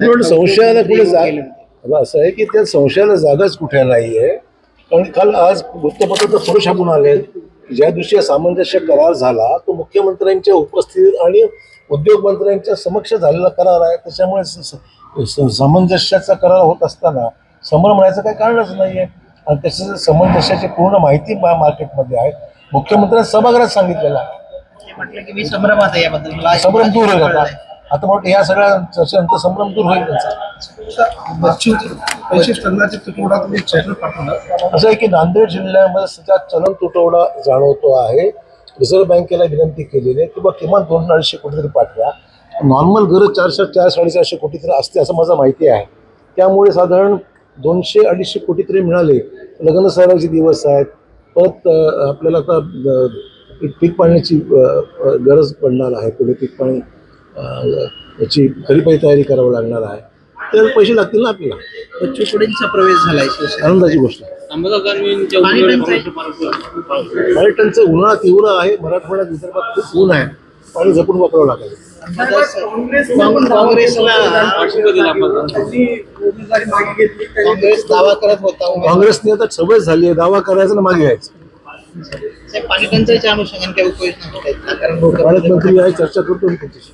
संशयाला कुठे असं आहे की त्या संशयाला जागाच कुठे नाहीये. कारण काल आज वृत्तपत्र तर पुढे छापून आले, ज्या दिवशी सामंजस्य करार झाला तो मुख्यमंत्र्यांच्या उपस्थितीत आणि उद्योग मंत्र्यांच्या समक्ष झालेला करार आहे. त्याच्यामुळे सामंजस्याचा करार होत असताना समोर म्हणायचं काही कारणच नाहीये. आणि त्याच्या सामंजस्याची पूर्ण माहिती मार्केटमध्ये आहे. मुख्यमंत्र्यांनी सभागृहात सांगितलेलं आहे. म्हटलं की मी संभ्रमात आहे याबद्दल मला संभ्रम दूर होईल आता म्हटलं या सगळ्या चर्चेनंतर संभ्रम दूर होईल त्याचा. बच्चू 25 टनाचा तुटवडा तुम्ही चॅनल पाठवला. असं आहे की नांदेड जिल्ह्यामध्ये सध्या चलन तुटवडा जाणवतो आहे. रिझर्व्ह बँकेला विनंती केलेली आहे की बा किमान 200-250 कोटी तरी पाठवा. नॉर्मल गरज 400-450 कोटी तरी असते असं माझं माहिती आहे. त्यामुळे साधारण 200-250 कोटी तरी मिळाले. लग्न सराईचे दिवस आहेत. परत आपल्याला आता पीक पाण्याची गरज पडणार आहे. पुढे पीक पाणी याची खरीपाची तयारी करावी लागणार आहे. तर पैसे लागतील ना आपल्याला. बच्चू कडूंचा प्रवेश झालाय आनंदाची गोष्ट. पाणी टंचाई उन्हाळा तीव्र आहे. मराठवाड्यात विदर्भात खूप ऊन आहे. पाणी जपून वापरावं लागेल. काँग्रेस दावा करत होता. काँग्रेसने आता सवय झाली आहे दावा करायचा ना मागे घ्यायचं. पाणी टंचाईच्या अनुषंगाने काही उपाययोजना होत आहेत का? कारण पालकमंत्री आहे चर्चा करतो मी त्यांच्याशी.